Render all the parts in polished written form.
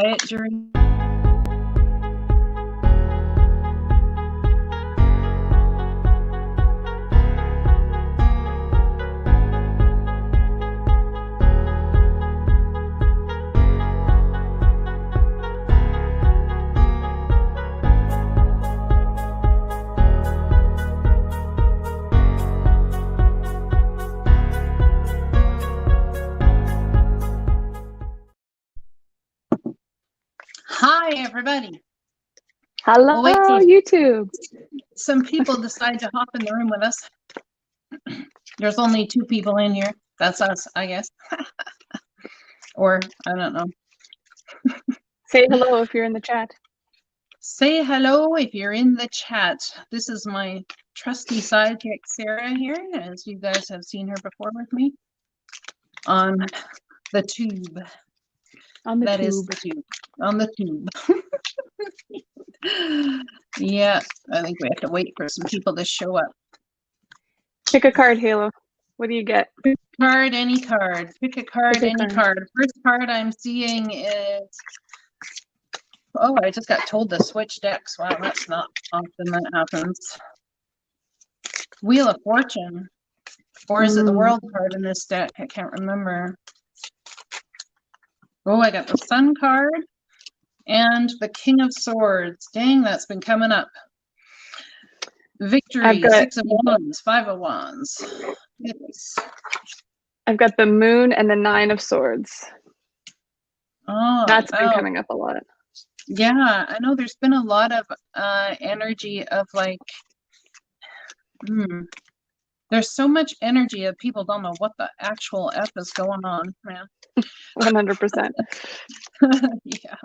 quiet during. Hi, everybody. Hello, We'll wait till YouTube. some people decide to hop in the room with us. There's only 2 people in here. That's us, I guess. Or, I don't know. Say hello if you're in the chat. Say hello if you're in the chat. This is my trusty sidekick, Sarah, here, as you guys have seen her before with me on the tube. On the That tube. is the tube. On the tube. Yeah, I think we have to wait for some people to show up. Pick a card, Halo. What do you get? Pick a card, any card. Pick a card, Pick a any card. First card I'm seeing is. Oh, I just got told to switch decks. Wow, that's not often that happens. Wheel of Fortune. Or is it the World card in this deck? I can't remember. Oh, I got the Sun card and the King of Swords. Dang, that's been coming up. Victory, 6 of Wands, 5 of Wands. Yes. I've got the Moon and the 9 of Swords. Oh, that's been coming up a lot. Yeah, I know there's been a lot of energy of like, there's so much energy that people don't know what the actual F is going on, man. 100%. Yeah.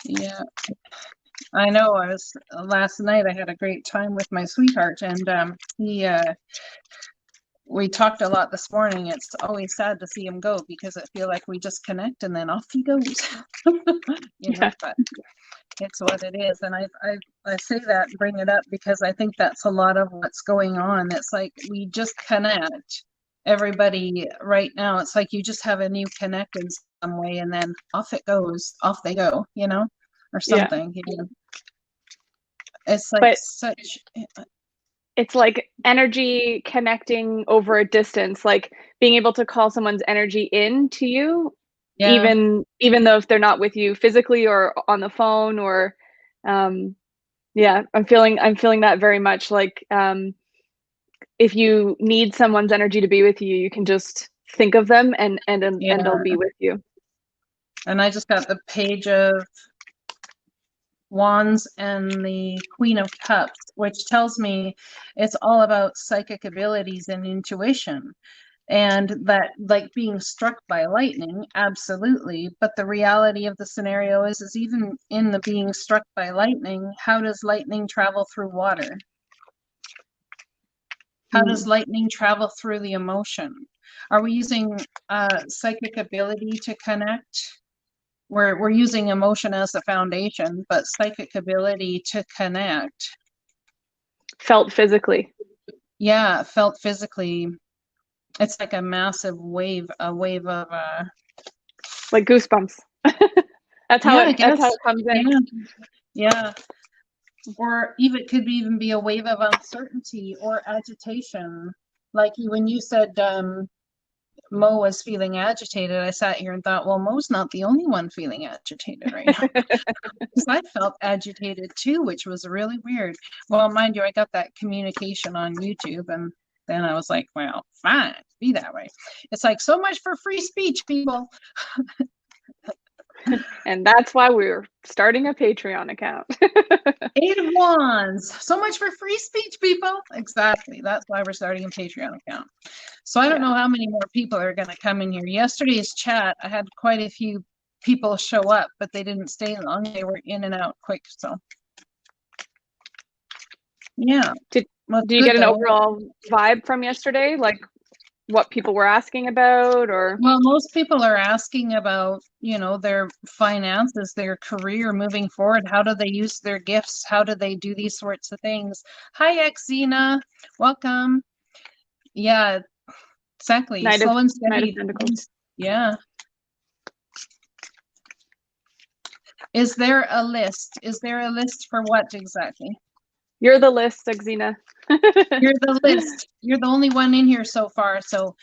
Yeah. I know. Last night I had a great time with my sweetheart, and we talked a lot this morning. It's always sad to see him go because I feel like we just connect and then off he goes. You know, but it's what it is. And I say that and bring it up because I think that's a lot of what's going on. It's like we just connect. Everybody right now, it's like you just have a new connect in some way and then off it goes, off they go, you know, or something. You know? It's like it's like energy connecting over a distance, like being able to call someone's energy in to you, even though if they're not with you physically or on the phone or, yeah, I'm feeling that very much. Like, if you need someone's energy to be with you, you can just think of them and they'll be with you. And I just got the Page of Wands and the Queen of Cups, which tells me it's all about psychic abilities and intuition, and that like being struck by lightning, absolutely. But the reality of the scenario is even in the being struck by lightning, how does lightning travel through water? How does lightning travel through the emotion? Are we using psychic ability to connect? We're using emotion as the foundation, but psychic ability to connect. Felt physically. Yeah, felt physically. It's like a massive wave, of like goosebumps. That's how it comes in. Yeah. Or even it could even be a wave of uncertainty or agitation. Like when you said Mo was feeling agitated, I sat here and thought, well, Mo's not the only one feeling agitated right now. Because I felt agitated too, which was really weird. Well, mind you, I got that communication on YouTube, and then I was like, well, fine, be that way. It's like so much for free speech, people. And that's why we're starting a Patreon account. 8 of Wands. So much for free speech, people. Exactly. That's why we're starting a Patreon account. So I don't know how many more people are going to come in here. Yesterday's chat, I had quite a few people show up, but they didn't stay long. They were in and out quick. So yeah. Do you get an overall vibe from yesterday? Like what people were asking about, or? Well, most people are asking about, you know, their finances, their career moving forward. How do they use their gifts? How do they do these sorts of things? Hi, Xena. Welcome. Yeah, exactly. Slow and steady. Yeah. Is there a list? Is there a list for what exactly? You're the list, Xena. You're the list. You're the only one in here so far. So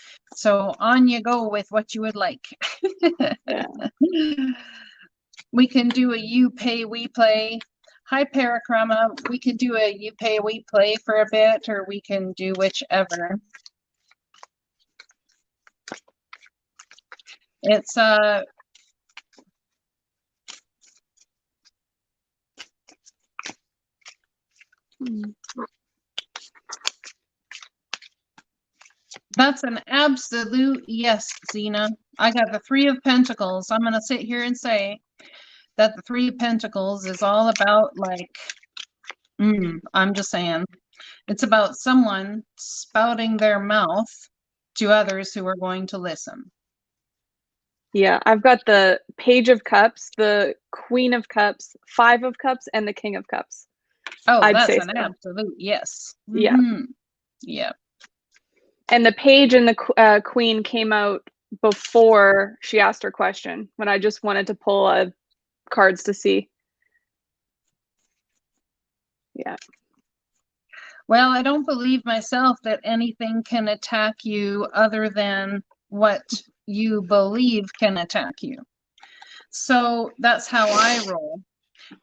on you go with what you would like. Yeah. We can do a you pay, we play. Hi, Parakrama. We could do a you pay, we play for a bit, or we can do whichever. It's that's an absolute yes, Xena. I got the Three of Pentacles. I'm gonna sit here and say that the Three of Pentacles is all about like, I'm just saying, it's about someone spouting their mouth to others who are going to listen. Yeah, I've got the Page of Cups, the Queen of Cups, Five of Cups, and the King of Cups. Oh, I'd that's say an so. absolute yes. Yeah. Yeah. And the Page and the Queen came out before she asked her question, when I just wanted to pull cards to see. Yeah. Well, I don't believe myself that anything can attack you other than what you believe can attack you. So that's how I roll.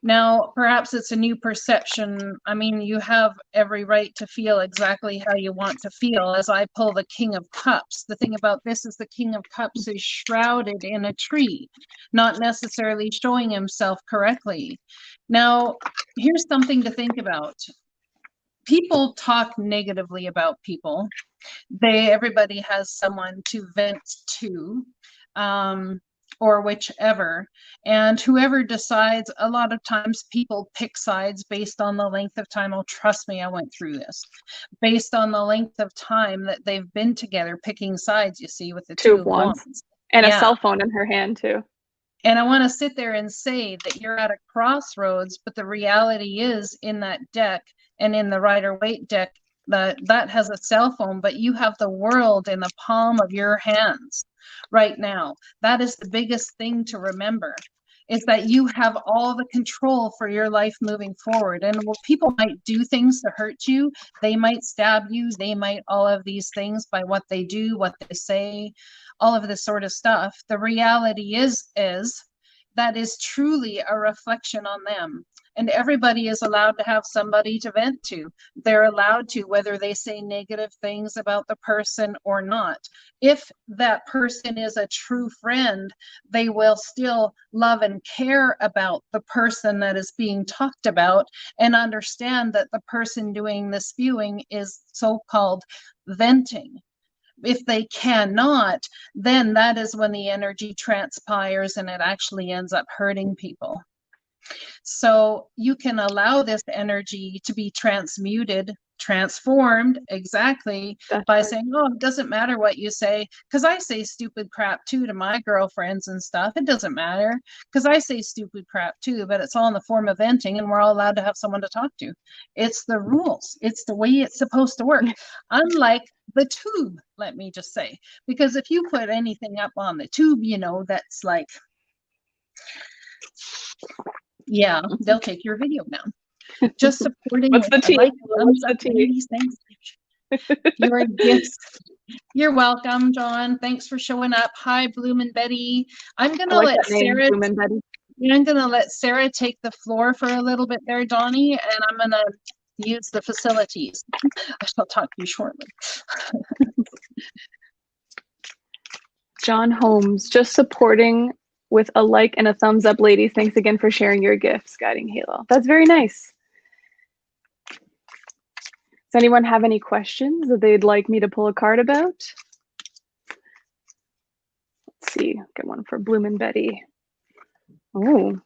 Now, perhaps it's a new perception. I mean, you have every right to feel exactly how you want to feel. As I pull the King of Cups, the thing about this is the King of Cups is shrouded in a tree, not necessarily showing himself correctly. Now, here's something to think about. People talk negatively about people. Everybody has someone to vent to, or whichever. And whoever decides, a lot of times people pick sides based on the length of time. Oh, trust me, I went through this. Based on the length of time that they've been together, picking sides, you see, with the Two of Wands. And a cell phone in her hand, too. And I want to sit there and say that you're at a crossroads, but the reality is in that deck and in the Rider-Waite deck, that has a cell phone, but you have the world in the palm of your hands right now. That is the biggest thing to remember, is that you have all the control for your life moving forward. And people might do things to hurt you. They might stab you. They might all of these things by what they do, what they say, all of this sort of stuff. The reality is that is truly a reflection on them. And everybody is allowed to have somebody to vent to. They're allowed to, whether they say negative things about the person or not. If that person is a true friend, they will still love and care about the person that is being talked about and understand that the person doing the spewing is so-called venting. If they cannot, then that is when the energy transpires and it actually ends up hurting people. So you can allow this energy to be transmuted, transformed, exactly, by saying, oh, it doesn't matter what you say, because I say stupid crap too to my girlfriends and stuff. It doesn't matter, because I say stupid crap too, but it's all in the form of venting, and we're all allowed to have someone to talk to. It's the rules. It's the way it's supposed to work. Unlike the tube, let me just say, because if you put anything up on the tube, you know, that's like, yeah, they'll take your video down. Just supporting. What's the tea? What's the tea? Your gifts. You're welcome, John. Thanks for showing up. Hi, Bloom and Betty. I'm gonna let Sarah. I'm gonna let Sarah take the floor for a little bit there, Donnie, and I'm gonna use the facilities. I shall talk to you shortly. John Holmes, just supporting with a like and a thumbs up, ladies. Thanks again for sharing your gifts, Guiding Halo. That's very nice. Does anyone have any questions that they'd like me to pull a card about? Let's see, get one for Bloom and Betty. Oh,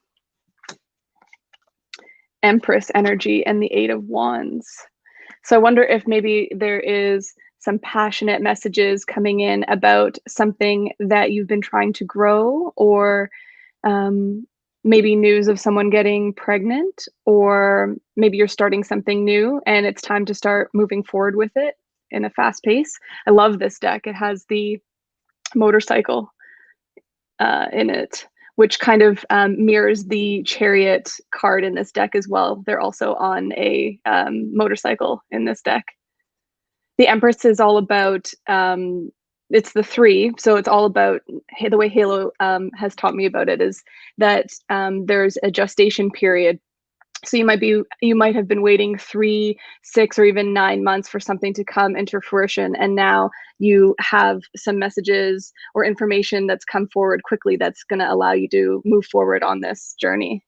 Empress energy and the Eight of Wands. So I wonder if maybe there is some passionate messages coming in about something that you've been trying to grow, or maybe news of someone getting pregnant, or maybe you're starting something new and it's time to start moving forward with it in a fast pace. I love this deck. It has the motorcycle in it which kind of mirrors the Chariot card in this deck as well. They're also on a motorcycle in this deck. The Empress is all about, it's the 3, so it's all about, the way Halo has taught me about it is that there's a gestation period. So you might have been waiting 3, 6, or even 9 months for something to come into fruition, and now you have some messages or information that's come forward quickly that's going to allow you to move forward on this journey.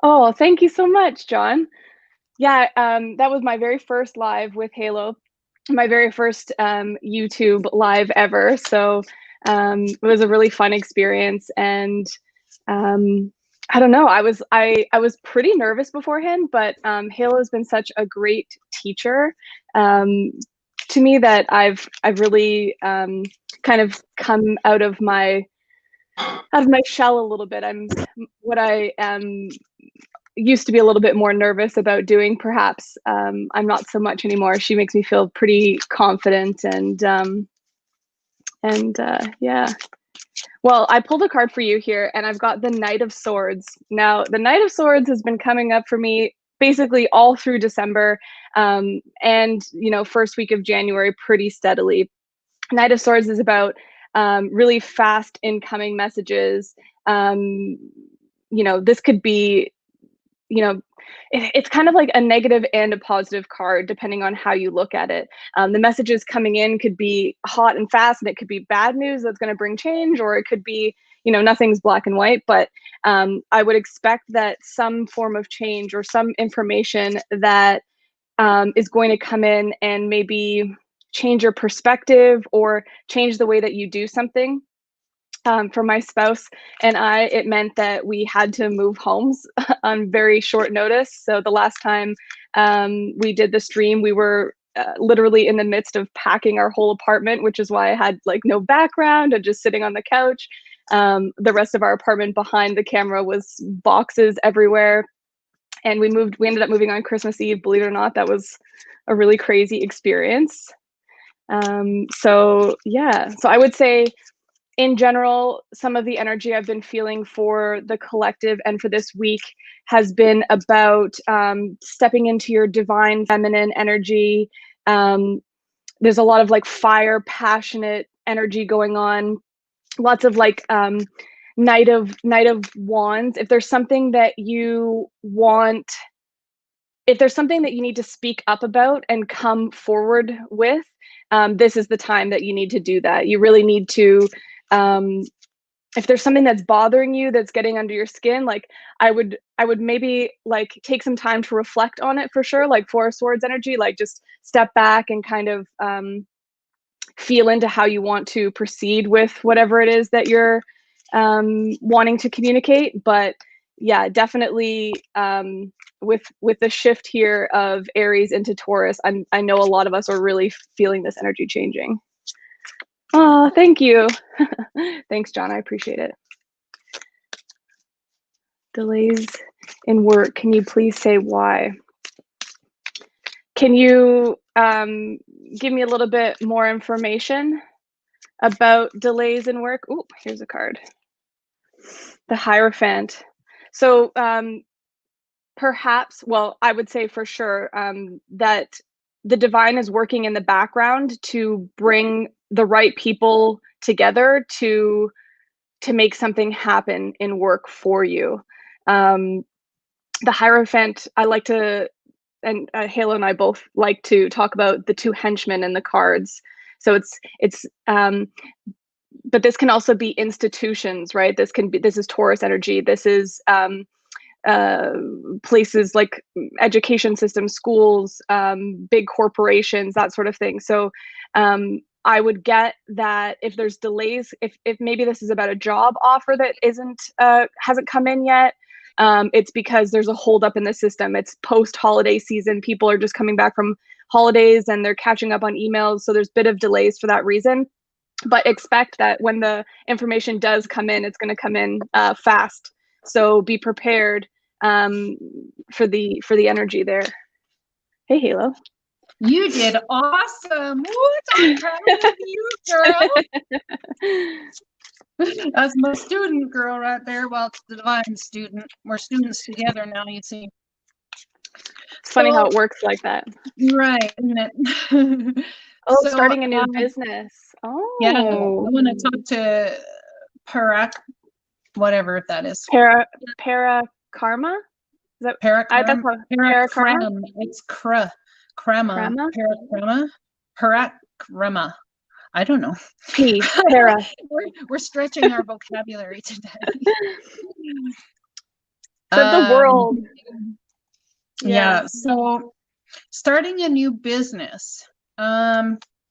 Oh, thank you so much, John. Yeah, that was my very first live with Halo, my very first YouTube live ever. So it was a really fun experience, and I don't know. I was pretty nervous beforehand, but Halo has been such a great teacher to me that I've really kind of come out of my shell a little bit. What I used to be a little bit more nervous about doing. Perhaps I'm not so much anymore. She makes me feel pretty confident, and yeah. Well, I pulled a card for you here, and I've got the Knight of Swords. Now, the Knight of Swords has been coming up for me basically all through December, and first week of January pretty steadily. Knight of Swords is about really fast incoming messages. This could be, it's kind of like a negative and a positive card, depending on how you look at it. The messages coming in could be hot and fast, and it could be bad news that's going to bring change, or it could be, nothing's black and white. But I would expect that some form of change or some information that is going to come in and maybe change your perspective or change the way that you do something. For my spouse and I, it meant that we had to move homes on very short notice. So the last time we did the stream, we were literally in the midst of packing our whole apartment, which is why I had like no background and just sitting on the couch. The rest of our apartment behind the camera was boxes everywhere. And we ended up moving on Christmas Eve. Believe it or not, that was a really crazy experience. So yeah, so I would say, in general, some of the energy I've been feeling for the collective and for this week has been about stepping into your divine feminine energy. There's a lot of like fire, passionate energy going on. Lots of like Knight of Wands. If there's something that you want, if there's something that you need to speak up about and come forward with, this is the time that you need to do that. You really need to, if there's something that's bothering you, that's getting under your skin, like I would maybe like take some time to reflect on it for sure, like Four of Swords energy, like just step back and kind of feel into how you want to proceed with whatever it is that you're wanting to communicate. But yeah, definitely with the shift here of Aries into Taurus, I know a lot of us are really feeling this energy changing. Oh, thank you. Thanks, John. I appreciate it. Delays in work. Can you please say why? Can you give me a little bit more information about delays in work? Oh, here's a card. The Hierophant. So perhaps, well, I would say for sure that the divine is working in the background to bring the right people together to make something happen in work for you. The Hierophant, I like to, and Halo and I both like to talk about the 2 henchmen in the cards. So it's but this can also be institutions, right? This is Taurus energy. This is places like education systems, schools, big corporations, that sort of thing. So I would get that if there's delays, if maybe this is about a job offer that hasn't come in yet, it's because there's a holdup in the system. It's post-holiday season. People are just coming back from holidays and they're catching up on emails. So there's a bit of delays for that reason. But expect that when the information does come in, it's going to come in fast. So be prepared for the energy there. Hey, Halo. You did awesome. What? I'm proud of you, girl. That's my student girl right there. Well, it's the divine student. We're students together now, you see. It's funny how So, it works like that. right, isn't it? Oh, So, starting a new business. yeah, I Oh, want to talk to Parak, whatever that is. para karma? Is that that's Parakarm, how parakarma? parakram. It's crema, Krama? parakrama, parakrama. I don't know. Para. We're stretching our vocabulary today. Said the world. Yeah. So starting a new business.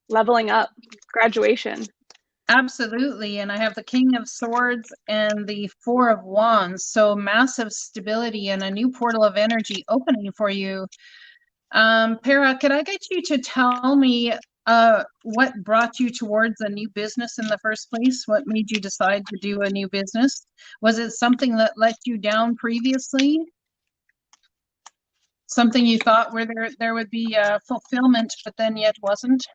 Leveling up, graduation. Absolutely. And I have the King of Swords and the Four of Wands. So massive stability and a new portal of energy opening for you. Para, could I get you to tell me what brought you towards a new business in the first place? What made you decide to do a new business? Was it something that let you down previously? Something you thought where there would be fulfillment, but then yet wasn't?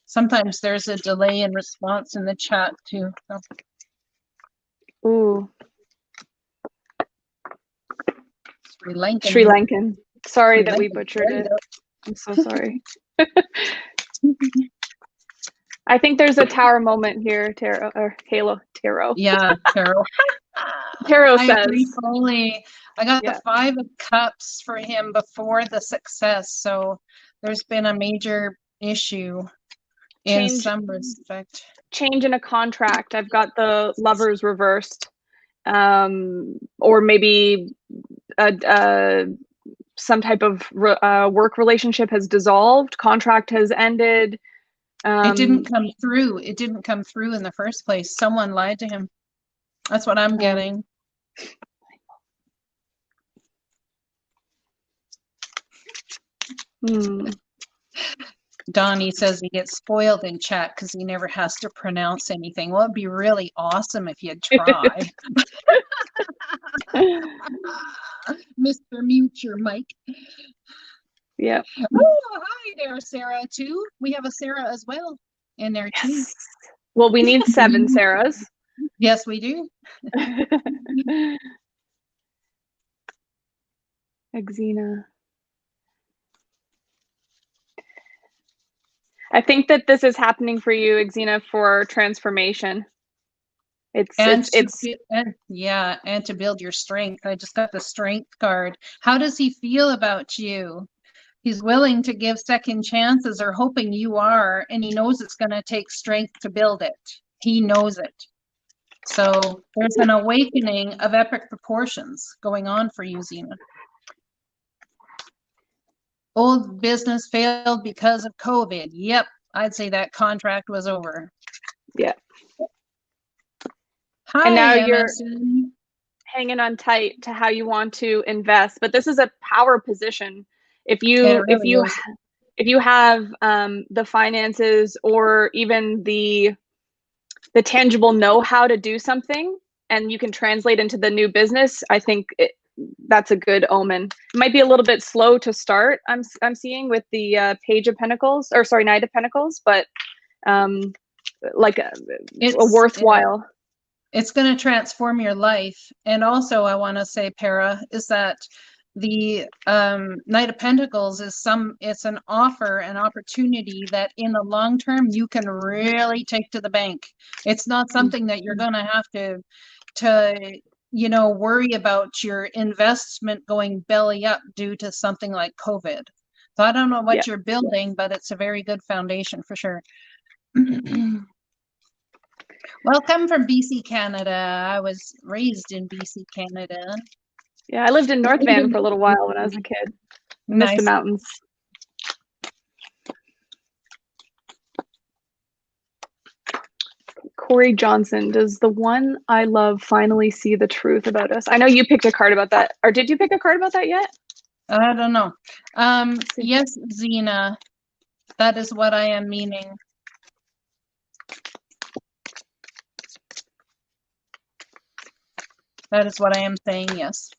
Sometimes there's a delay in response in the chat too. So. Ooh. Sri Lankan. Sri Lankan. Sorry that we butchered it. I'm so sorry. I think there's a tower moment here, Tarot, or Halo, Tarot. Yeah, Tarot. Tarot I says. agree fully. I got the Five of Cups for him before the success, so there's been a major issue in some respect. Change in a contract. I've got the Lovers reversed, or maybe some type of work relationship has dissolved, contract has ended. It didn't come through. It didn't come through in the first place. Someone lied to him. That's what I'm getting. Donnie says he gets spoiled in chat because he never has to pronounce anything. Well, it'd be really awesome if you'd try. Mr. Mute your mic. Yeah. Oh, hi there, Sarah, too. We have a Sarah as well in there, too. Well, we need 7 Sarahs. Yes, we do. Exena. I think that this is happening for you, Exena, for transformation. And to build your strength. I just got the strength card. How does he feel about you? He's willing to give second chances, or hoping you are, and he knows it's going to take strength to build it. He knows it. So there's an awakening of epic proportions going on for you, Xena. Old business failed because of COVID. Yep, I'd say that contract was over. Yeah. Hi, and now MSN. You're hanging on tight to how you want to invest, but this is a power position. If you have the finances or even the tangible know-how to do something, and you can translate into the new business, I think that's a good omen. It might be a little bit slow to start. I'm seeing with the Page of Pentacles, or sorry, Knight of Pentacles, but like it's a worthwhile. It's going to transform your life. And also, I want to say, Para, is that the Knight of Pentacles is it's an offer, an opportunity that in the long term you can really take to the bank. It's not something that you're going to have to worry about your investment going belly up due to something like COVID. So I don't know what you're building, but it's a very good foundation for sure. Welcome from BC, Canada. I was raised in BC, Canada. Yeah, I lived in North Van for a little while when I was a kid. Missed the mountains. Corey Johnson, does the one I love finally see the truth about us? I know you picked a card about that. Or did you pick a card about that yet? I don't know. Yes, Xena, that is what I am meaning. That is what I am saying, yes.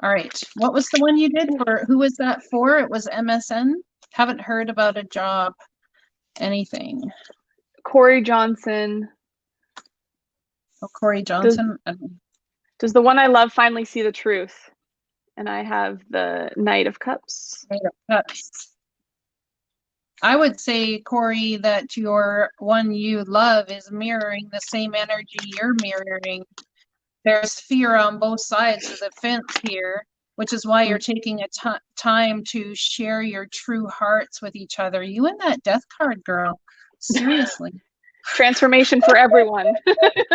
All right. What was the one you did for? Who was that for? It was MSN? Haven't heard about a job. Anything. Corey Johnson. Oh, Corey Johnson. I don't know. Does the one I love finally see the truth? And I have the Knight of Cups. Knight of Cups. I would say, Corey, that your one you love is mirroring the same energy you're mirroring. There's fear on both sides of the fence here, which is why you're taking a time to share your true hearts with each other. You and that death card, girl. Seriously. Transformation for everyone. Everybody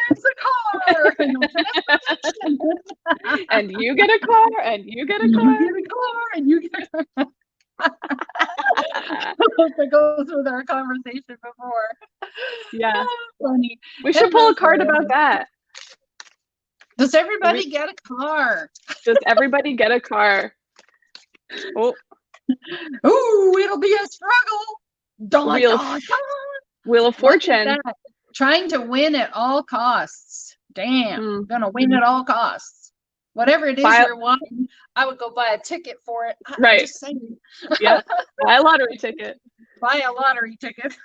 gets a car. And you get a car, and you get a car. You get a car, and you get a car. To go through our conversation before. Yeah. Funny. We should pull a card about that. Does everybody get a car? Does everybody get a car? Oh. Ooh, it'll be a struggle. Wheel of Fortune. Trying to win at all costs. Damn. Gonna win at all costs. Whatever it is you're wanting, I would go buy a ticket for it. Right. Just saying. Yeah. Buy a lottery ticket. Buy a lottery ticket.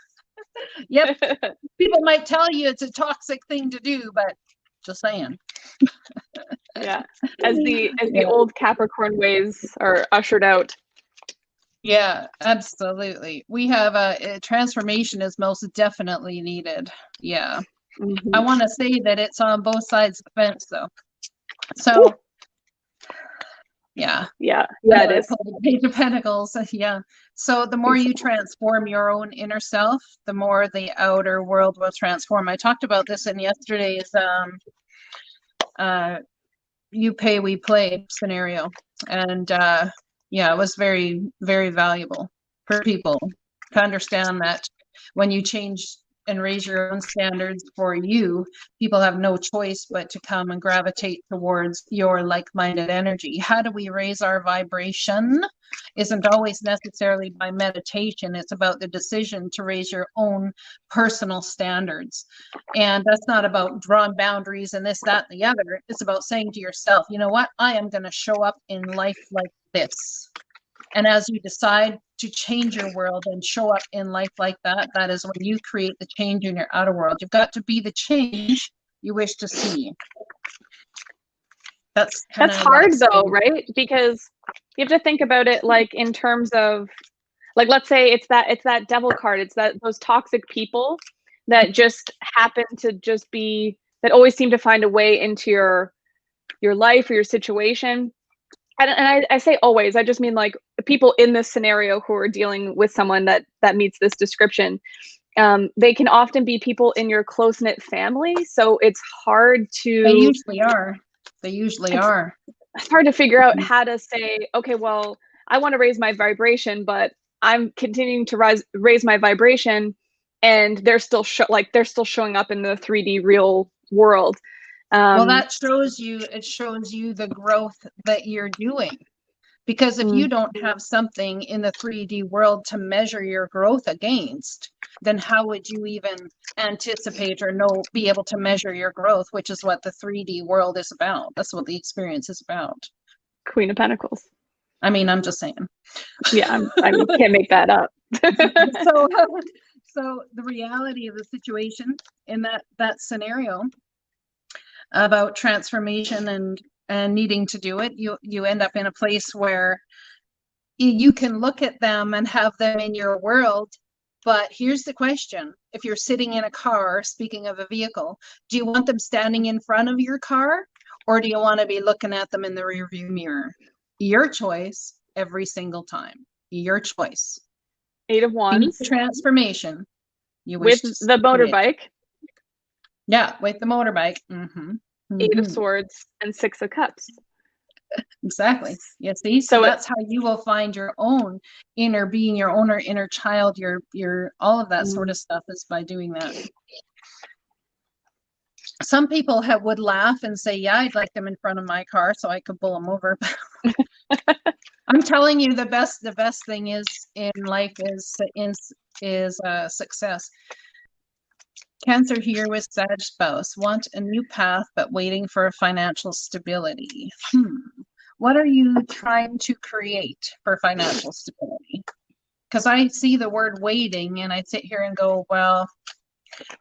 Yep. People might tell you it's a toxic thing to do, but just saying. Yeah. As the old Capricorn ways are ushered out. Yeah, absolutely. We have a transformation is most definitely needed. Yeah. I want to say that it's on both sides of the fence though. So yeah. Yeah, it is. Page of Pentacles. Yeah. So the more you transform your own inner self, the more the outer world will transform. I talked about this in yesterday's you pay, we play scenario. And yeah, it was very, very valuable for people to understand that when you change and raise your own standards for you, people have no choice but to come and gravitate towards your like-minded energy. How do we raise our vibration? Isn't always necessarily by meditation. It's about the decision to raise your own personal standards. And that's not about drawing boundaries and this, that, and the other. It's about saying to yourself, you know what? I am going to show up in life like this. And as you decide to change your world and show up in life like that, that is when you create the change in your outer world. You've got to be the change you wish to see. That's hard though, right? Because you have to think about it like in terms of, like, let's say it's that devil card. It's those toxic people that just happen to just be, that always seem to find a way into your life or your situation. And I say always, I just mean like people in this scenario who are dealing with someone that meets this description. They can often be people in your close-knit family. So it's hard to... They usually are. They usually are. It's hard to figure out how to say, okay, well, I want to raise my vibration, but I'm continuing to raise my vibration, and they're still showing up in the 3D real world. Well, that shows you, it shows you the growth that you're doing. Because if you don't have something in the 3D world to measure your growth against, then how would you even anticipate or be able to measure your growth, which is what the 3D world is about. That's what the experience is about. Queen of Pentacles. I mean, I'm just saying. Yeah, I can't make that up. So the reality of the situation in that scenario about transformation and needing to do it, you end up in a place where you can look at them and have them in your world. But here's the question: if you're sitting in a car, speaking of a vehicle, do you want them standing in front of your car, or do you want to be looking at them in the rearview mirror? Your choice every single time. Your choice. 8 of Wands. Transformation. You wish with the motorbike. Yeah, with the motorbike. Mm-hmm. 8 of Swords and 6 of Cups. Exactly. Yes. See, so that's how you will find your own inner being, your own inner child, your all of that sort of stuff is by doing that. Some people would laugh and say, yeah, I'd like them in front of my car so I could pull them over. I'm telling you, the best thing is in life is success. Cancer here with Sag spouse. Want a new path, but waiting for financial stability. What are you trying to create for financial stability? Because I see the word waiting and I sit here and go, well,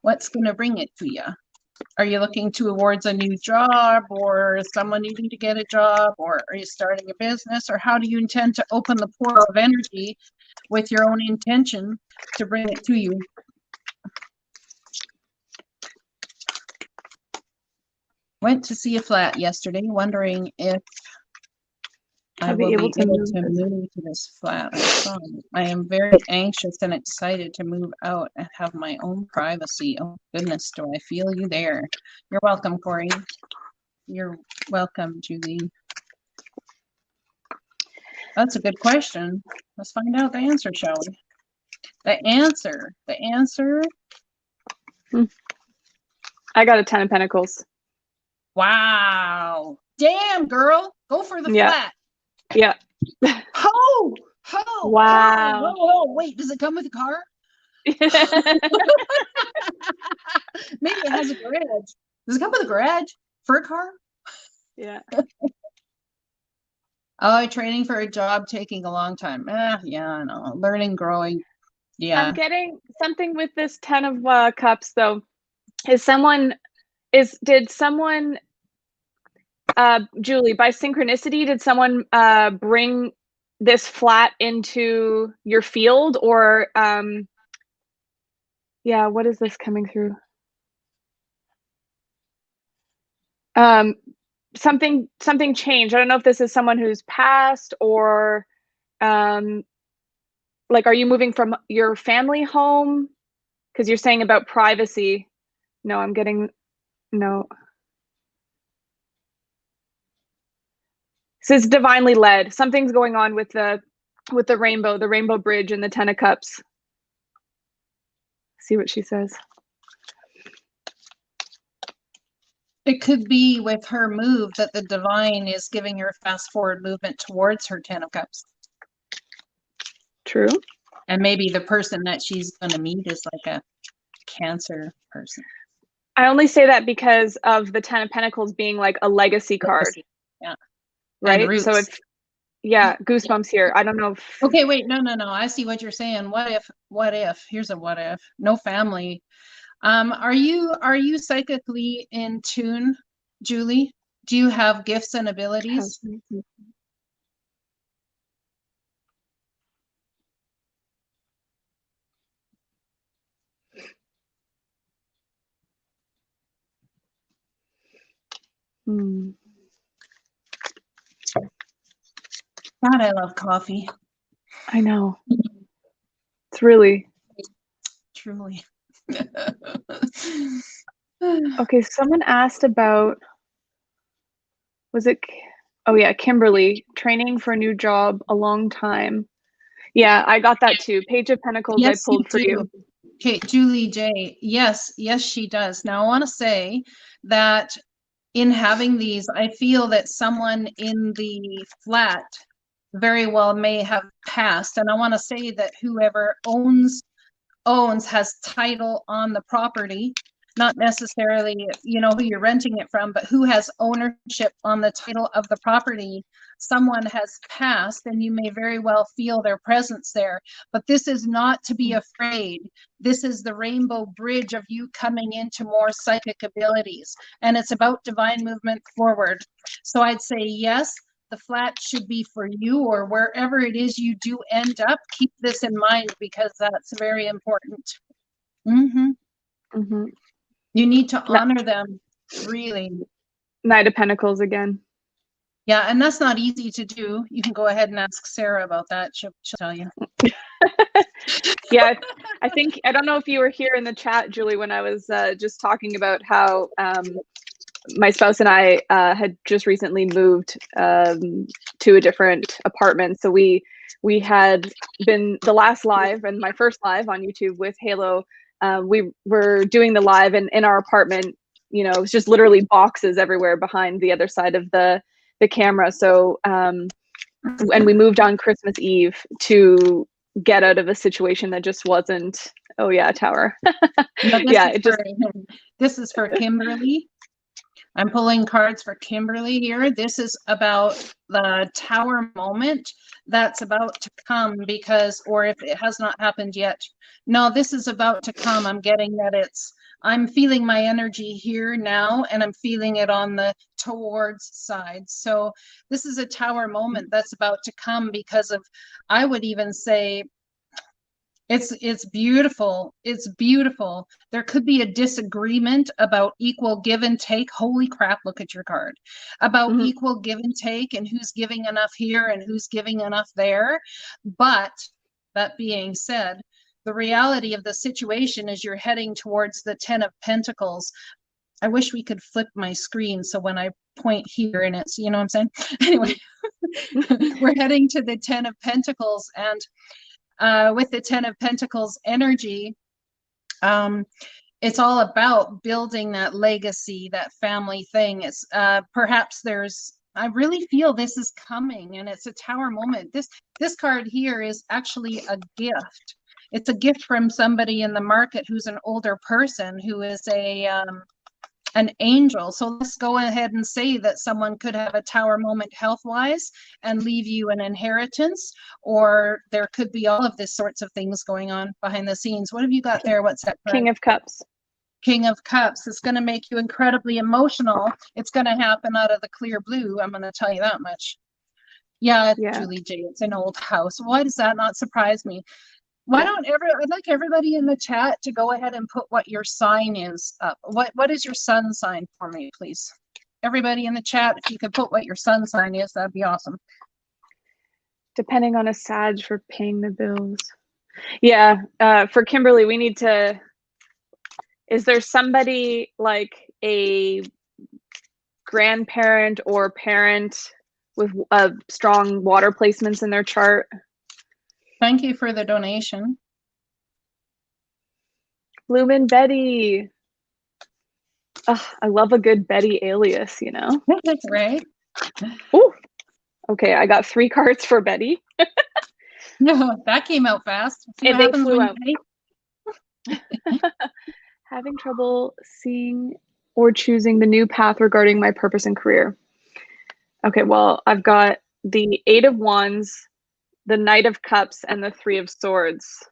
What's going to bring it to you? Are you looking towards a new job, or someone needing to get a job, or are you starting a business, or how do you intend to open the portal of energy with your own intention to bring it to you? Went to see a flat yesterday, wondering if I will be able to move to this flat. I am very anxious and excited to move out and have my own privacy. Oh goodness, do I feel you there? You're welcome, Corey. You're welcome, Julie. That's a good question. Let's find out the answer, shall we? The answer. I got a 10 of Pentacles. Wow. Damn, girl. Go for the flat. Yeah. Ho! Wow. Ho! Wait, does it come with a car? Maybe it has a garage. Does it come with a garage for a car? Yeah. Oh, training for a job taking a long time. Yeah, I know. Learning, growing. Yeah. I'm getting something with this 10 of Cups though. Did someone, Julie, by synchronicity, did someone bring this flat into your field, or yeah, what is this coming through? Something changed. I don't know if this is someone who's passed, or like, are you moving from your family home? Because you're saying about privacy. No, I'm getting no. This is divinely led. Something's going on with the rainbow bridge and the 10 of Cups. See what she says. It could be with her move that the divine is giving her fast forward movement towards her 10 of Cups. True. And maybe the person that she's going to meet is like a Cancer person. I only say that because of the 10 of Pentacles being like a legacy card. Yeah. Right? So it's, yeah, goosebumps here. I don't know if... Okay, wait, no. I see what you're saying. What if? Here's a what if. No family. Are you psychically in tune, Julie? Do you have gifts and abilities? God, I love coffee. I know. It's really... Truly. Okay, someone asked about, was it, oh yeah, Kimberly, training for a new job, a long time. Yeah, I got that too. Page of Pentacles, yes, I pulled for you. Okay, Julie J. Yes, she does. Now I want to say that in having these, I feel that someone in the flat very well may have passed. And I want to say that whoever owns has title on the property, not necessarily, who you're renting it from, but who has ownership on the title of the property. Someone has passed, and you may very well feel their presence there. But this is not to be afraid. This is the rainbow bridge of you coming into more psychic abilities. And it's about divine movement forward. So I'd say yes, the flat should be for you, or wherever it is you do end up. Keep this in mind, because that's very important. You need to honor them, really. Knight of Pentacles again. Yeah, and that's not easy to do. You can go ahead and ask Sarah about that. She'll tell you. Yeah, I think, I don't know if you were here in the chat, Julie, when I was just talking about how my spouse and I had just recently moved to a different apartment. So we had been the last live and my first live on YouTube with Halo. We were doing the live, and in our apartment, it was just literally boxes everywhere behind the other side of the camera. So, and we moved on Christmas Eve to get out of a situation that just wasn't, oh yeah, tower. No, this is for Kimberly. I'm pulling cards for Kimberly here. This is about the tower moment that's about to come because, or if it has not happened yet. No, this is about to come. I'm getting that I'm feeling my energy here now, and I'm feeling it on the towards side. So this is a tower moment that's about to come because of, I would even say, it's beautiful. It's beautiful. There could be a disagreement about equal give and take. Holy crap, look at your card. About equal give and take and who's giving enough here and who's giving enough there. But that being said, the reality of the situation is you're heading towards the 10 of Pentacles. I wish we could flip my screen so when I point here and it's, you know what I'm saying? Anyway, we're heading to the 10 of Pentacles, and with the 10 of Pentacles energy, it's all about building that legacy, that family thing. It's perhaps I really feel this is coming, and it's a tower moment. This card here is actually a gift. It's a gift from somebody in the market who's an older person who is an angel. So let's go ahead and say that someone could have a tower moment health-wise and leave you an inheritance, or there could be all of this sorts of things going on behind the scenes. What have you got there? What's that card? King of Cups. King of Cups. It's going to make you incredibly emotional. It's going to happen out of the clear blue. I'm going to tell you that much. Yeah, Julie J, it's an old house. Why does that not surprise me? I'd like everybody in the chat to go ahead and put what your sign is up. What is your sun sign for me, please? Everybody in the chat, if you could put what your sun sign is, that'd be awesome. Depending on a Sag for paying the bills. Yeah, for Kimberly, we need to, is there somebody like a grandparent or parent with strong water placements in their chart? Thank you for the donation. Bloomin' Betty. Oh, I love a good Betty alias, you know? Right? Ooh. Okay, I got 3 cards for Betty. No, that came out fast. They flew out. Having trouble seeing or choosing the new path regarding my purpose and career. Okay, well, I've got the 8 of Wands, the Knight of Cups, and the 3 of Swords.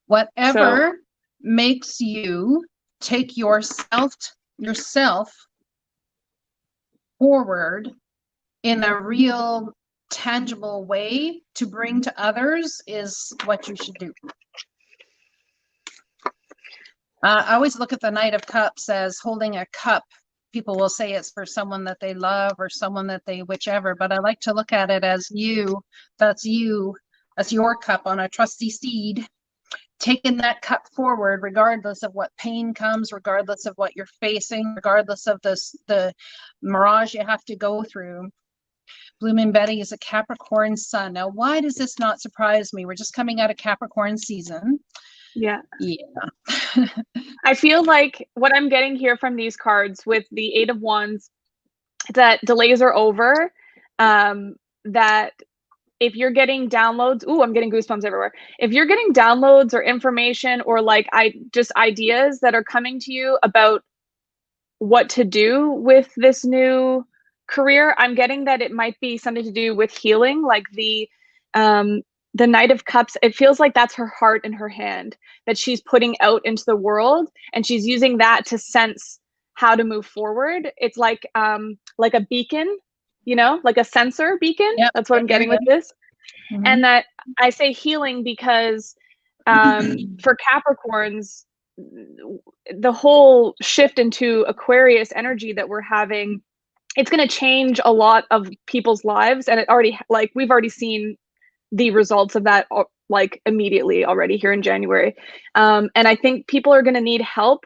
Whatever makes you take yourself forward in a real tangible way to bring to others is what you should do. I always look at the Knight of Cups as holding a cup. People will say it's for someone that they love or someone that they whichever, but I like to look at it as that's your cup on a trusty steed, taking that cup forward regardless of what pain comes, regardless of what you're facing, regardless of the mirage you have to go through. Bloomin' Betty is a Capricorn sun. Now, why does this not surprise me? We're just coming out of Capricorn season. Yeah. I feel like what I'm getting here from these cards with the 8 of Wands, that delays are over, that if you're getting downloads, I'm getting goosebumps everywhere. If you're getting downloads or information or like just ideas that are coming to you about what to do with this new career, I'm getting that it might be something to do with healing, like the Knight of Cups. It feels like that's her heart in her hand that she's putting out into the world, and she's using that to sense how to move forward. It's like a beacon, you know, like a sensor beacon. Yep. That's what I'm getting with this. Mm-hmm. And that I say healing because for Capricorns, the whole shift into Aquarius energy that we're having, it's going to change a lot of people's lives. And we've already seen the results of that like immediately already here in January. And I think people are going to need help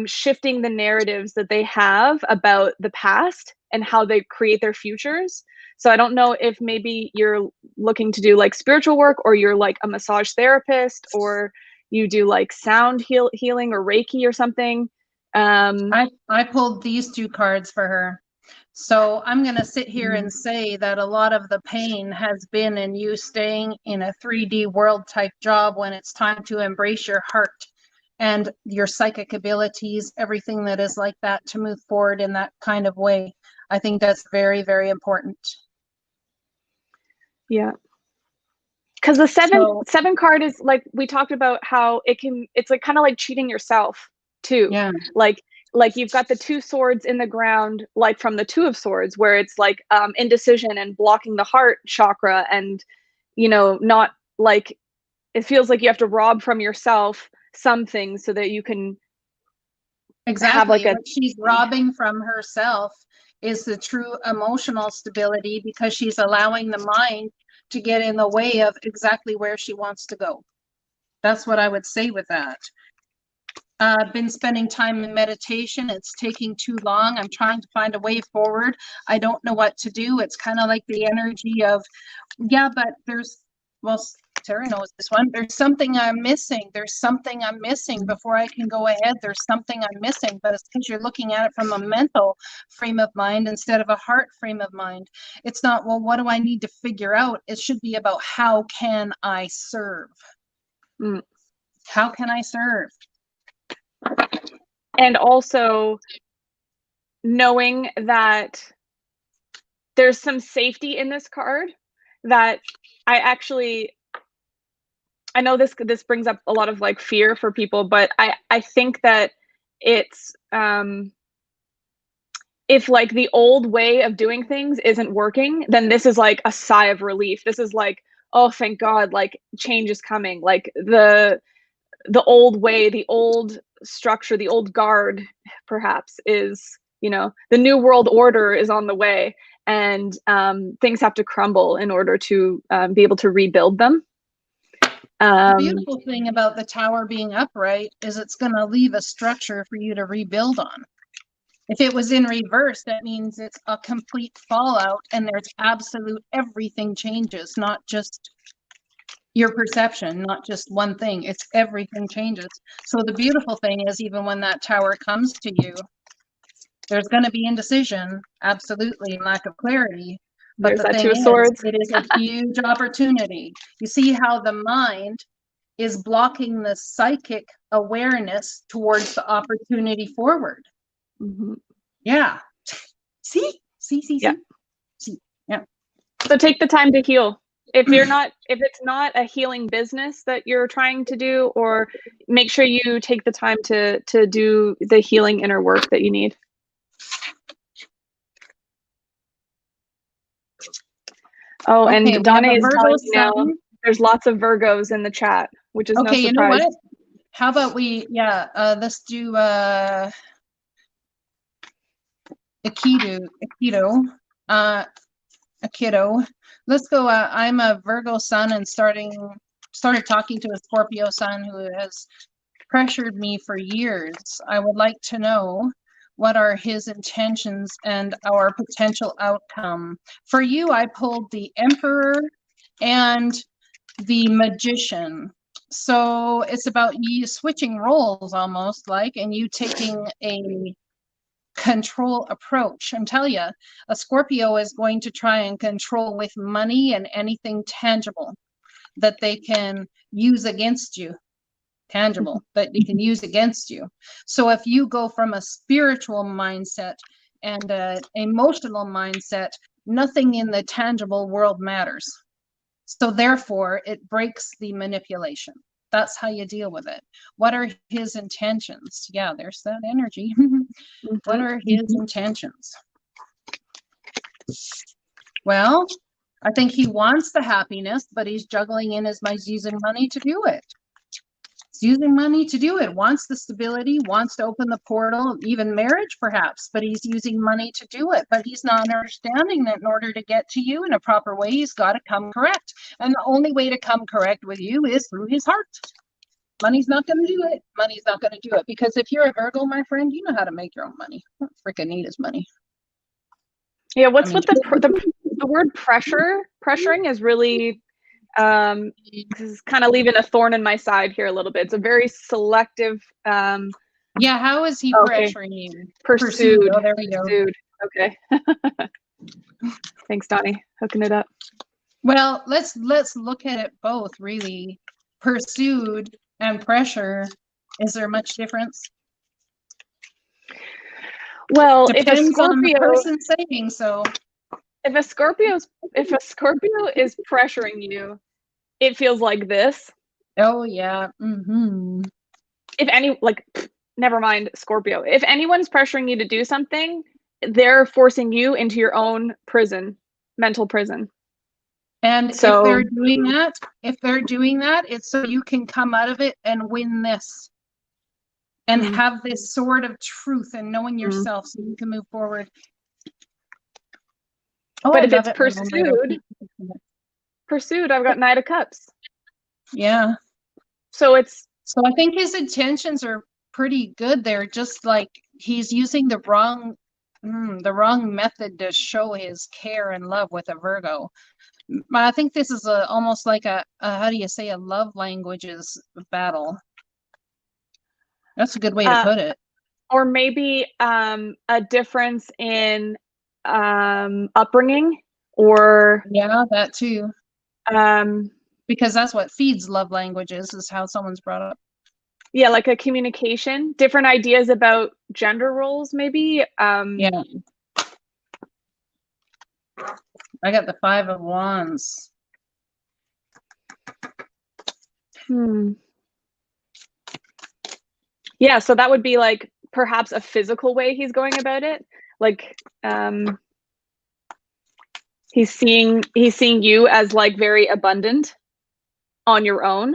shifting the narratives that they have about the past and how they create their futures. So I don't know if maybe you're looking to do like spiritual work, or you're like a massage therapist, or you do like sound healing or Reiki or something. I pulled these 2 cards for her. So I'm going to sit here and say that a lot of the pain has been in you staying in a 3D world type job when it's time to embrace your heart and your psychic abilities, everything that is like that, to move forward in that kind of way. I think that's very, very important. Yeah. Because the seven card is like, we talked about how it's like kind of like cheating yourself too. Yeah. Like you've got the 2 swords in the ground, like from the 2 of swords, where it's like indecision and blocking the heart chakra, and not like, it feels like you have to rob from yourself some things so that you can have like What she's robbing from herself is the true emotional stability, because she's allowing the mind to get in the way of exactly where she wants to go. That's what I would say with that. I've been spending time in meditation. It's taking too long. I'm trying to find a way forward. I don't know what to do. It's kind of like the energy of, yeah, but well, Terry knows this one. There's something I'm missing. There's something I'm missing before I can go ahead. There's something I'm missing, but it's because you're looking at it from a mental frame of mind instead of a heart frame of mind. It's not, well, what do I need to figure out? It should be about, how can I serve? How can I serve? And also knowing that there's some safety in this card, that I know this brings up a lot of like fear for people, but I think that it's if like the old way of doing things isn't working, then this is like a sigh of relief. This is like, oh, thank God, like change is coming. Like the old way, the old structure, the old guard perhaps is, the new world order is on the way, and things have to crumble in order to be able to rebuild them. The beautiful thing about the tower being upright is it's going to leave a structure for you to rebuild on. If it was in reverse, that means it's a complete fallout, and there's absolute, everything changes, not just your perception, not just one thing. It's everything changes. So the beautiful thing is, even when that tower comes to you, there's going to be indecision, absolutely, and lack of clarity. But the thing is, it is a huge opportunity. You see how the mind is blocking the psychic awareness towards the opportunity forward. Yeah. See? Yeah. See? Yeah. So take the time to heal. If it's not a healing business that you're trying to do, or make sure you take the time to do the healing inner work that you need. Oh, okay, and Donna is telling me now there's lots of Virgos in the chat, which is no surprise. You know what? How about let's do Aikido. Let's go. I'm a Virgo sun and started talking to a Scorpio sun who has pressured me for years. I would like to know, what are his intentions and our potential outcome? For you, I pulled the Emperor and the Magician. So it's about you switching roles almost, like, and you taking a control approach. I'm telling you, a Scorpio is going to try and control with money and anything tangible that they can use against you. Tangible that they can use against you. So if you go from a spiritual mindset and an emotional mindset, nothing in the tangible world matters. So therefore, it breaks the manipulation. That's how you deal with it. What are his intentions? Yeah, there's that energy. What are his intentions? Well, I think he wants the happiness, but he's juggling in as much using money to do it. Using money to do it, wants the stability, wants to open the portal, even marriage perhaps, but he's using money to do it. But he's not understanding that in order to get to you in a proper way, he's got to come correct. And the only way to come correct with you is through his heart. Money's not going to do it. Money's not going to do it. Because if you're a Virgo, my friend, you know how to make your own money. What freaking need is money. Yeah, with the word pressure? Pressuring is really this is kind of leaving a thorn in my side here a little bit. It's a very selective yeah, how is he pressuring you? Pursued. Oh, there we go. Okay. Thanks, Donnie. Hooking it up. Well, let's look at it both, really. Pursued and pressure Is there much difference? Well, if a Depends on the Scorpio, person saying so. if a Scorpio is pressuring you, it feels like this. Oh yeah. Mm-hmm. If any, like, never mind Scorpio. If anyone's pressuring you to do something, they're forcing you into your own prison, mental prison. And So if they're doing that, it's so you can come out of it and win this. And have this sort of truth and knowing yourself so you can move forward. Oh, but I if love it's it pursued, I've got Knight of Cups. Yeah. So I think his intentions are pretty good. They're just like he's using the wrong method to show his care and love with a Virgo. I think this is almost like a how do you say, a love languages battle. That's a good way to put it. Or maybe a difference in upbringing, or yeah, that too. Because that's what feeds love languages, is how someone's brought up. Yeah, like a communication, different ideas about gender roles, maybe. Yeah. I got the 5 of Wands. Yeah, so that would be like perhaps a physical way he's going about it. Like he's seeing you as like very abundant on your own.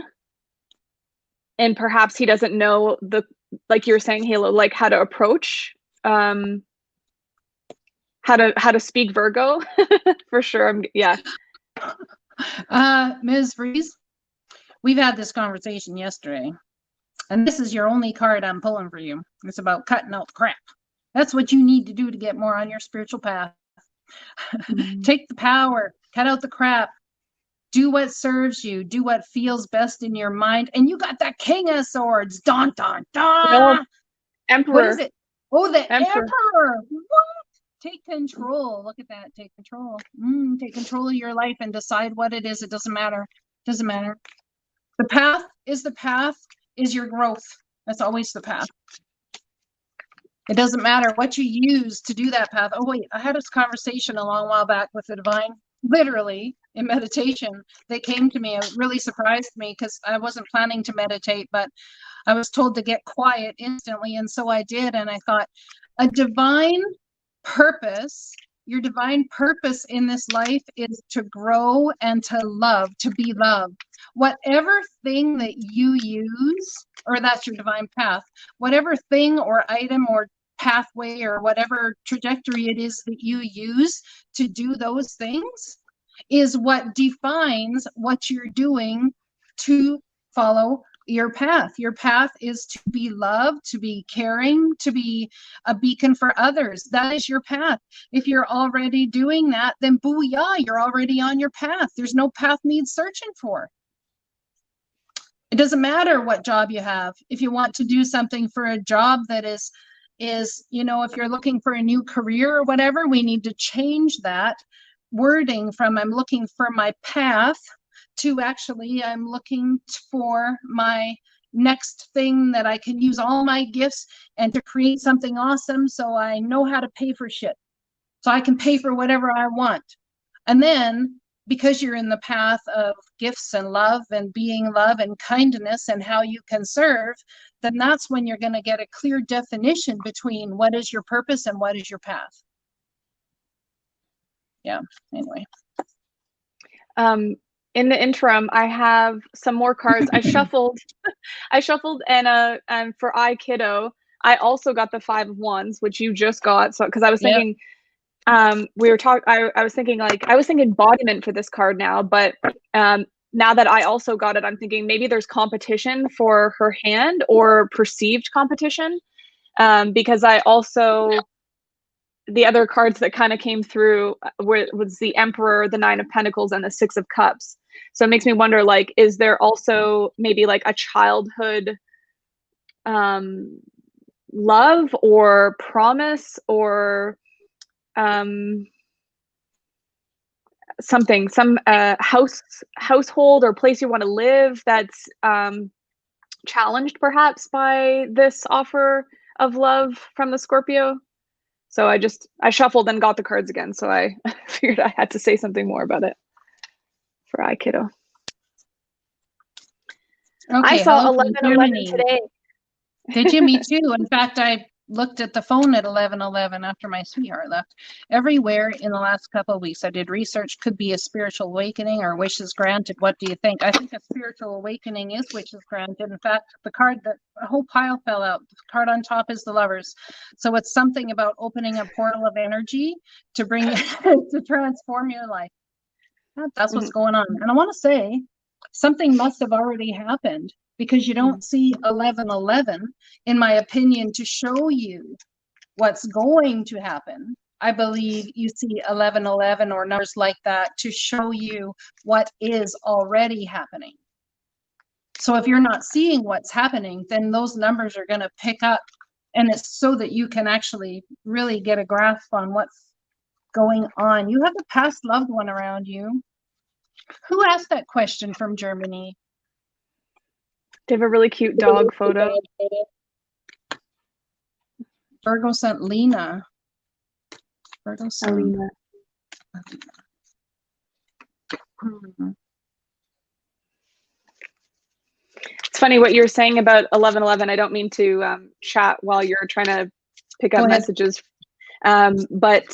And perhaps he doesn't know like you were saying, Halo, like how to approach, how to speak Virgo. For sure. Yeah. Ms. Freeze, we've had this conversation yesterday, and this is your only card I'm pulling for you. It's about cutting out the crap. That's what you need to do to get more on your spiritual path. Take the power, cut out the crap, do what serves you, do what feels best in your mind. And you got that King of Swords. Dun, dun, dun. No, Emperor. What is it? Oh, the Emperor. What? Take control. Look at that. Take control. Take control of your life and decide what it is. It doesn't matter. Doesn't matter. The path is your growth. That's always the path. It doesn't matter what you use to do that path. Oh, wait, I had this conversation a long while back with the divine, literally in meditation. They came to me. It really surprised me because I wasn't planning to meditate, but I was told to get quiet instantly. And so I did. And I thought, a divine purpose, your divine purpose in this life is to grow and to love, to be loved. Whatever thing that you use, or that's your divine path, whatever thing or item or pathway or whatever trajectory it is that you use to do those things is what defines what you're doing to follow your path. Your path is to be loved, to be caring, to be a beacon for others. That is your path. If you're already doing that, then booyah, you're already on your path. There's no path needs searching for. It doesn't matter what job you have. If you want to do something for a job that is, you know, if you're looking for a new career or whatever, we need to change that wording from I'm looking for my path to actually I'm looking for my next thing that I can use all my gifts and to create something awesome so I know how to pay for shit. So I can pay for whatever I want. And then because you're in the path of gifts and love and being love and kindness and how you can serve, then that's when you're going to get a clear definition between what is your purpose and what is your path. Yeah, anyway. In the interim, I have some more cards. I shuffled and for I Kiddo, I also got the 5 of Wands, which you just got. So because I was thinking, we were talking, I was thinking embodiment for this card now, but now that I also got it, I'm thinking maybe there's competition for her hand or perceived competition, because I also, the other cards that kind of came through was the Emperor, the 9 of Pentacles, and the 6 of Cups. So it makes me wonder, like, is there also maybe like a childhood love or promise or something, some household or place you want to live that's challenged perhaps by this offer of love from the Scorpio. So I shuffled and got the cards again. So I figured I had to say something more about it for Kiddo. Okay, I saw hello from 11:11 Germany. today. Did you? Me too. In fact, I looked at the phone at 11:11 after my sweetheart left. Everywhere in the last couple of weeks, I did research. Could be a spiritual awakening or wishes granted. What do you think? I think a spiritual awakening is wishes granted. In fact, the whole pile fell out. The card on top is the Lovers. So it's something about opening a portal of energy to bring to transform your life. That's what's going on. And I want to say something must have already happened, because you don't see 11:11, in my opinion, to show you what's going to happen. I believe you see 11:11 or numbers like that to show you what is already happening. So if you're not seeing what's happening, then those numbers are going to pick up, and it's so that you can actually really get a grasp on what's going on. You have a past loved one around you. Who asked that question from Germany? They have a really cute dog photo. Virgo sent Lena. Virgo sent Alina. It's funny what you're saying about 11:11. I don't mean to chat while you're trying to pick up messages. But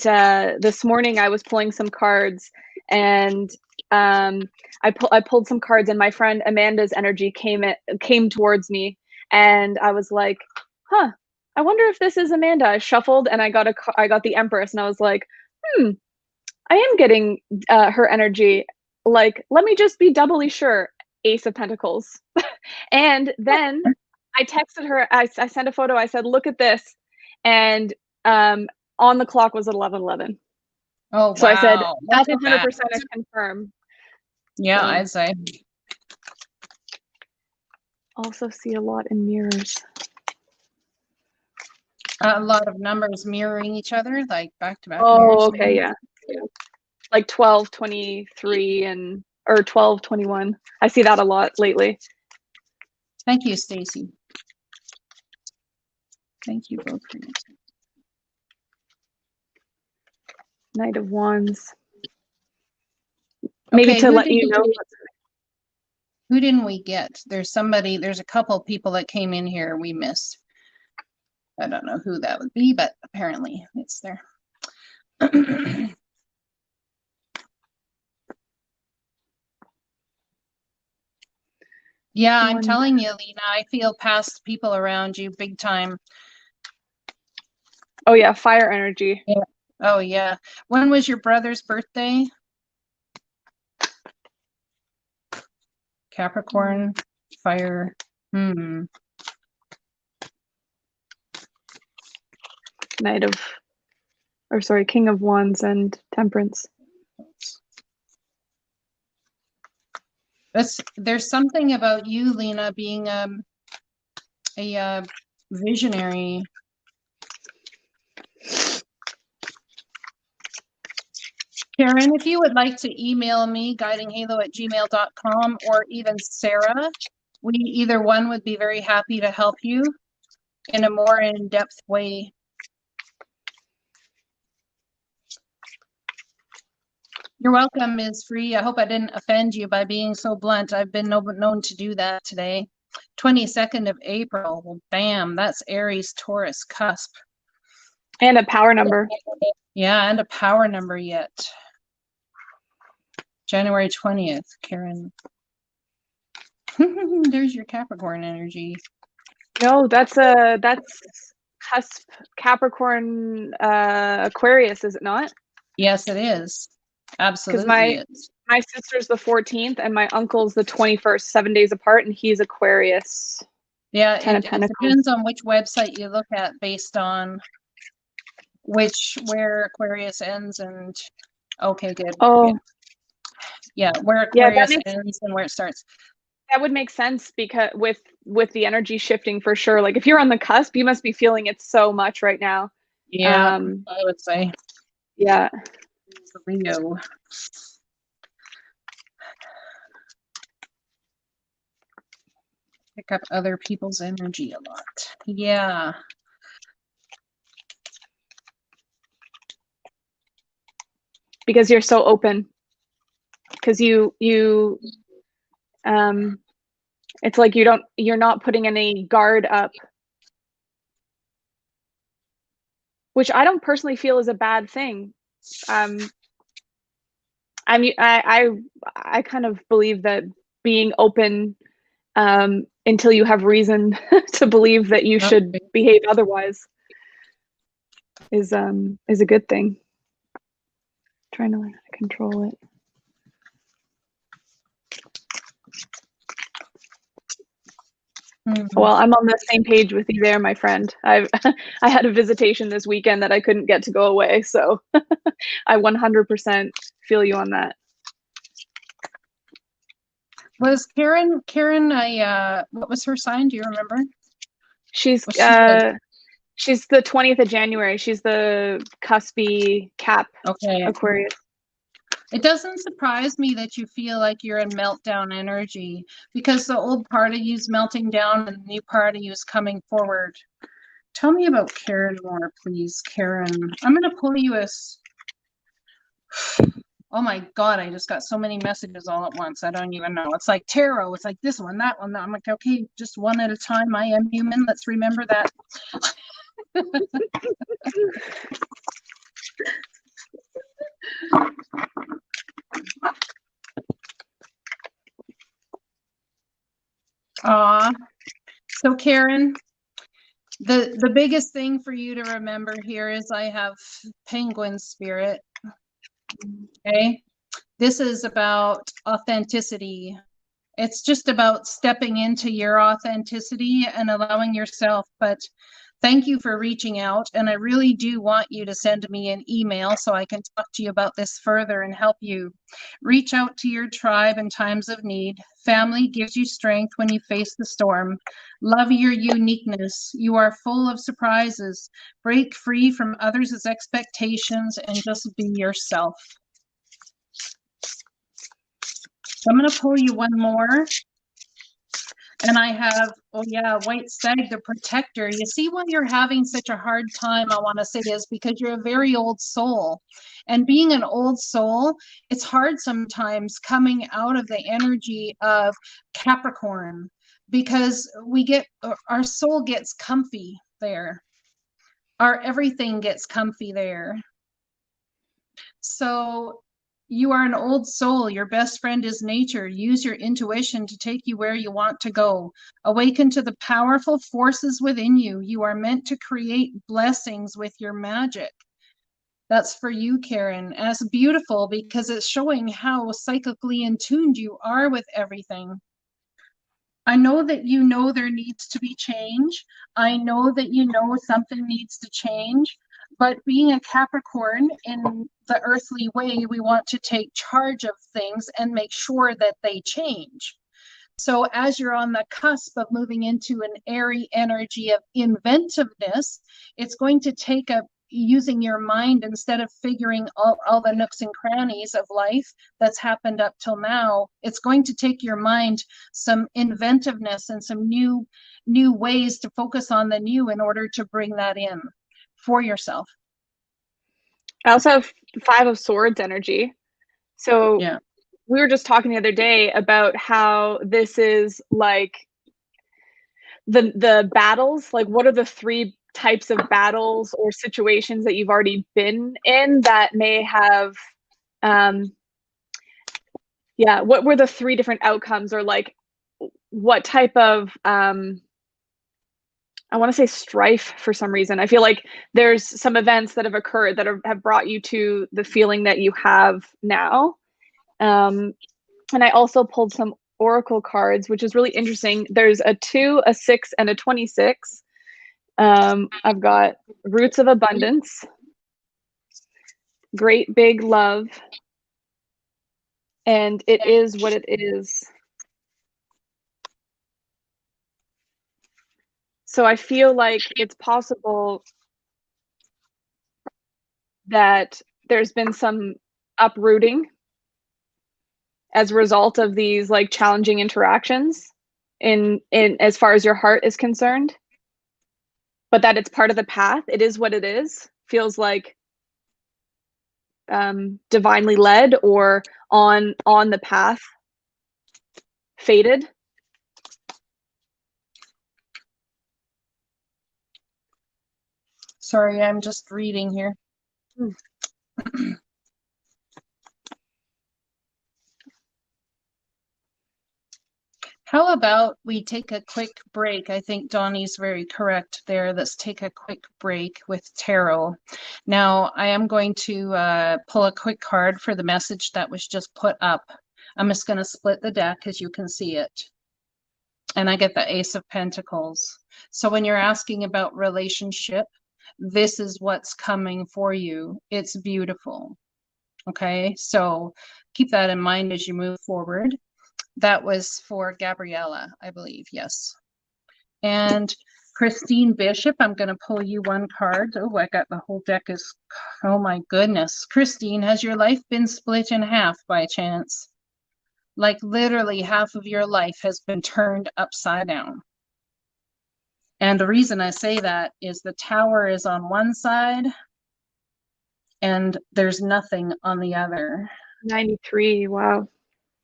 this morning I was pulling some cards, and I pulled some cards, and my friend Amanda's energy came towards me, and I was like, huh, I wonder if this is Amanda. I shuffled and I got the Empress, and I was like, I am getting her energy. Like, let me just be doubly sure. Ace of Pentacles. And then I texted her, I sent a photo, I said, look at this. And on the clock was at 11:11. Oh, wow. So I said, that's 100% a confirm. Yeah, so, I'd say. Also see a lot in mirrors. A lot of numbers mirroring each other, like back to back. Oh, okay, yeah. Like 12:23 or 12:21. I see that a lot lately. Thank you, Stacy. Thank you both for your time. Knight of Wands. Maybe to let you know. Who didn't we get? There's a couple people that came in here we missed. I don't know who that would be, but apparently it's there. Yeah, I'm telling you, Lena, I feel past people around you big time. Oh yeah, fire energy. Yeah. Oh yeah. When was your brother's birthday? Capricorn, fire. King of Wands and Temperance. There's something about you, Lena, being a visionary. Karen, if you would like to email me, guidinghalo@gmail.com, or even Sarah, either one would be very happy to help you in a more in-depth way. You're welcome, Ms. Free. I hope I didn't offend you by being so blunt. I've been known to do that today. 22nd of April. Well, bam, that's Aries, Taurus, cusp. And a power number. Yeah, and a power number yet. January 20th, Karen. There's your Capricorn energy. No, that's cusp Capricorn Aquarius, is it not? Yes, it is. Absolutely. Because my sister's the 14th and my uncle's the 21st, 7 days apart, and he's Aquarius. Yeah, it depends on which website you look at based on where Aquarius ends and okay, good. Oh. Yeah, where Aquarius ends and where it starts. That would make sense, because with the energy shifting for sure. Like if you're on the cusp, you must be feeling it so much right now. Yeah, I would say. Yeah. Leo. Pick up other people's energy a lot. Yeah. Because you're so open. Because it's like you're not putting any guard up, which I don't personally feel is a bad thing. I kind of believe that being open until you have reason to believe that you should behave otherwise is a good thing. Trying to learn how to control it. Well, I'm on the same page with you there, my friend. I had a visitation this weekend that I couldn't get to go away, so I 100% feel you on that. Was Karen what was her sign? Do you remember? She's the 20th of January. She's the cuspy cap Aquarius. It doesn't surprise me that you feel like you're in meltdown energy, because the old part of you's melting down and the new part of you is coming forward. Tell me about Karen more, please, Karen. I'm going to pull you as... Oh my God, I just got so many messages all at once. I don't even know. It's like tarot. It's like this one, that one. I'm like, okay, just one at a time. I am human. Let's remember that. So Karen, the biggest thing for you to remember here is I have penguin spirit. Okay. This is about authenticity. It's just about stepping into your authenticity and allowing yourself. But thank you for reaching out. And I really do want you to send me an email so I can talk to you about this further and help you. Reach out to your tribe in times of need. Family gives you strength when you face the storm. Love your uniqueness. You are full of surprises. Break free from others' expectations and just be yourself. So I'm going to pull you one more. And I have, oh yeah, White Stag, the protector. You see why you're having such a hard time, I want to say, is because you're a very old soul. And being an old soul, it's hard sometimes coming out of the energy of Capricorn, because our soul gets comfy there. Our everything gets comfy there. So you are an old soul. Your best friend is nature. Use your intuition to take you where you want to go. Awaken to the powerful forces within you. You are meant to create blessings with your magic. That's for you, Karen. And it's beautiful because it's showing how psychically in tuned you are with everything. I know that you know there needs to be change. I know that you know something needs to change. But being a Capricorn, in the earthly way, we want to take charge of things and make sure that they change. So as you're on the cusp of moving into an airy energy of inventiveness, it's going to take using your mind instead of figuring all the nooks and crannies of life that's happened up till now. It's going to take your mind some inventiveness and some new ways to focus on the new in order to bring that in for yourself. I also have 5 of Swords energy. So yeah, we were just talking the other day about how this is like the battles, like what are the 3 types of battles or situations that you've already been in that may have what were the 3 different outcomes, or like what type of I want to say strife for some reason. I feel like there's some events that have occurred that have brought you to the feeling that you have now. And I also pulled some oracle cards, which is really interesting. There's a 2, a 6, and a 26. I've got Roots of Abundance, Great Big Love, and It Is What It Is. So I feel like it's possible that there's been some uprooting as a result of these like challenging interactions in as far as your heart is concerned, but that it's part of the path. It is what it is. Feels like divinely led or on the path, fated. Sorry, I'm just reading here. How about we take a quick break? I think Donnie's very correct there. Let's take a quick break with tarot. Now, I am going to pull a quick card for the message that was just put up. I'm just going to split the deck as you can see it. And I get the Ace of Pentacles. So when you're asking about relationship, this is what's coming for you. It's beautiful. Okay, so keep that in mind as you move forward. That was for Gabriella, I believe. Yes. And Christine Bishop, I'm going to pull you one card. Oh, I got the whole deck is, oh my goodness. Christine, has your life been split in half by chance? Like literally half of your life has been turned upside down. And the reason I say that is the Tower is on one side and there's nothing on the other. 93, wow.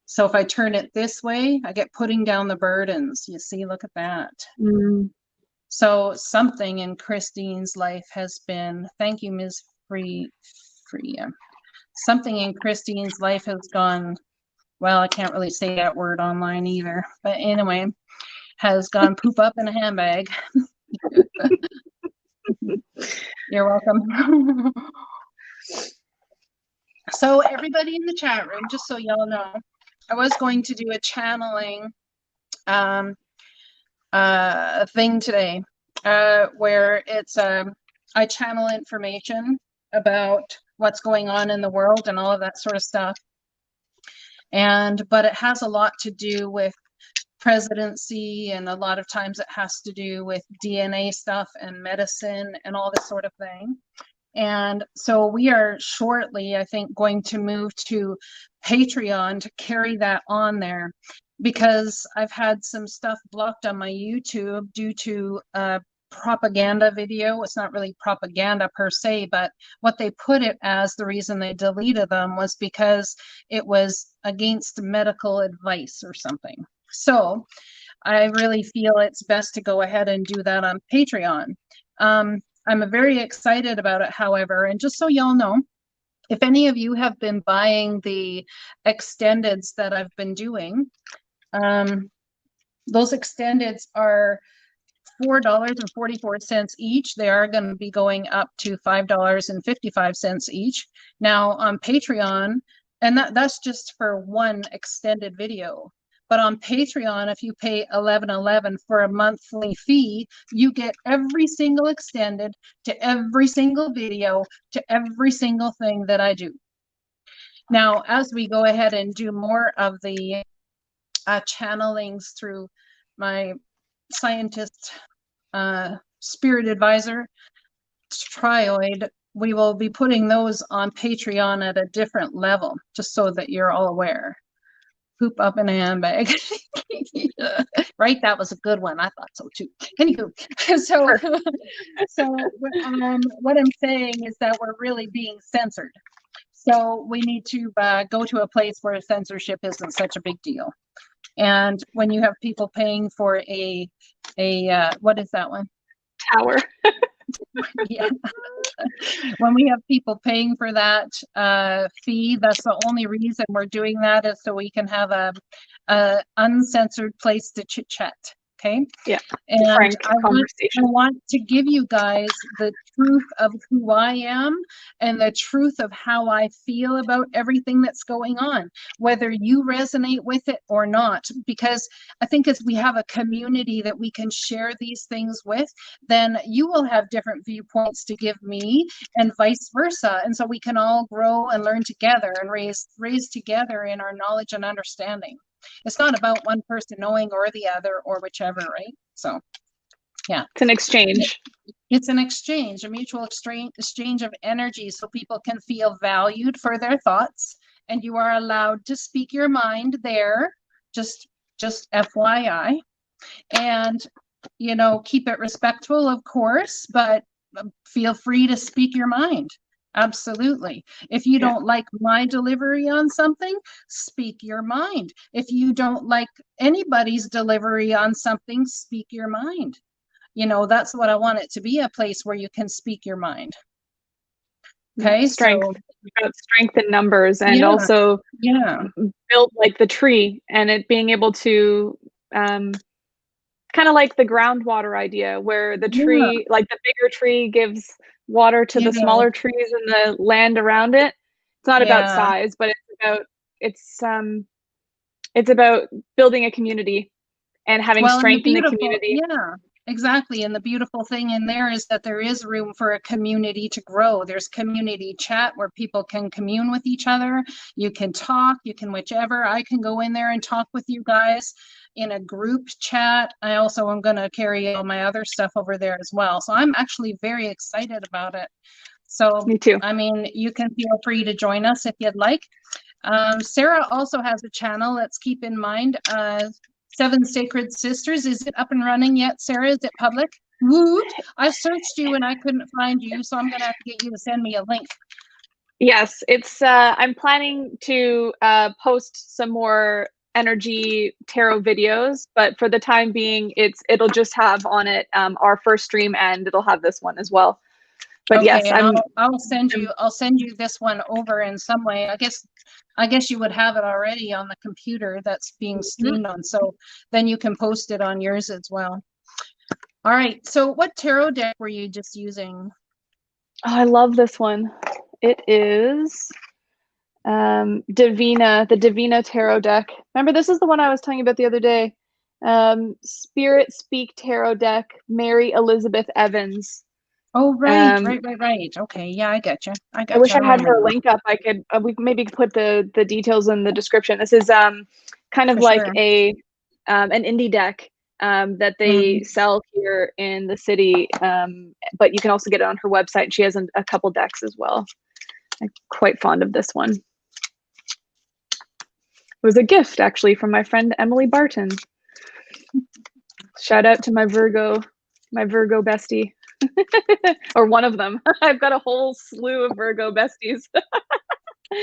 So if I turn it this way, I get putting down the burdens. You see, look at that. So something in Christine's life has been, thank you, Ms. Freya. Something in Christine's life has gone, well, I can't really say that word online either. But anyway, has gone poop up in a handbag. You're welcome. So everybody in the chat room, just so y'all know, I was going to do a channeling thing today where it's I channel information about what's going on in the world and all of that sort of stuff. But it has a lot to do with presidency, and a lot of times it has to do with DNA stuff and medicine and all this sort of thing. And so we are shortly, I think, going to move to Patreon to carry that on there, because I've had some stuff blocked on my YouTube due to a propaganda video. It's not really propaganda per se, but what they put it as, the reason they deleted them was because it was against medical advice or something. So I really feel it's best to go ahead and do that on Patreon. I'm very excited about it, however, and just so y'all know, if any of you have been buying the extendeds that I've been doing, those extendeds are $4.44 each. They are going to be going up to $5.55 each. Now on Patreon, and that's just for one extended video. But on Patreon, if you pay $11.11 for a monthly fee, you get every single extended to every single video to every single thing that I do. Now, as we go ahead and do more of the channelings through my scientist spirit advisor, Tryoid, we will be putting those on Patreon at a different level, just so that you're all aware. Poop up in a handbag. Right? That was a good one. I thought so too. Anywho, so what I'm saying is that we're really being censored. So we need to go to a place where censorship isn't such a big deal. And when you have people paying for a what is that one? Tower. Yeah. When we have people paying for that fee, that's the only reason we're doing that, is so we can have a uncensored place to chit chat. Okay. Yeah. And frank I want to give you guys the truth of who I am and the truth of how I feel about everything that's going on, whether you resonate with it or not. Because I think as we have a community that we can share these things with, then you will have different viewpoints to give me and vice versa. And so we can all grow and learn together and raise together in our knowledge and understanding. It's not about one person knowing or the other or whichever, right? So, yeah. It's an exchange. It's an exchange, a mutual exchange of energy, so people can feel valued for their thoughts, and you are allowed to speak your mind there, just FYI. and, you know, keep it respectful, of course, but feel free to speak your mind. Absolutely. If you don't like my delivery on something, speak your mind. If you don't like anybody's delivery on something, speak your mind. You know, that's what I want it to be, a place where you can speak your mind. Okay, strength. so We've got strength in numbers, and also build like the tree, and it being able to kind of like the groundwater idea, where the tree, like the bigger tree gives water to the smaller trees and the land around it. It's not about size, but it's about building a community and having strength in the community. Yeah, exactly. And the beautiful thing in there is that there is room for a community to grow. There's community chat where people can commune with each other. You can talk, you can whichever. I can go in there and talk with you guys in a group chat. I also am going to carry all my other stuff over there as well. So I'm actually very excited about it. So, me too. I mean, you can feel free to join us if you'd like. Sarah also has a channel. Let's keep in mind, Seven Sacred Sisters. Is it up and running yet, Sarah? Is it public? Woot! I searched you and I couldn't find you, so I'm gonna have to get you to send me a link. Yes, it's I'm planning to post some more energy tarot videos, but for the time being, it'll just have on it our first stream, and it'll have this one as well. But okay, yes, I'll send you this one over in some way. I guess you would have it already on the computer that's being streamed on, so then you can post it on yours as well. All right, so what tarot deck were you just using? Oh, I love this one. It is Divina, the Divina tarot deck. Remember, this is the one I was telling you about the other day. Spirit Speak tarot deck, Mary Elizabeth Evans. Oh, right. Okay, yeah, I got you. I wish I had her link up. I could we maybe put the details in the description. This is kind of like a an indie deck that they sell here in the city, but you can also get it on her website. She has a couple decks as well. I'm quite fond of this one. It was a gift actually from my friend Emily Barton. Shout out to my Virgo bestie. Or one of them. I've got a whole slew of Virgo besties.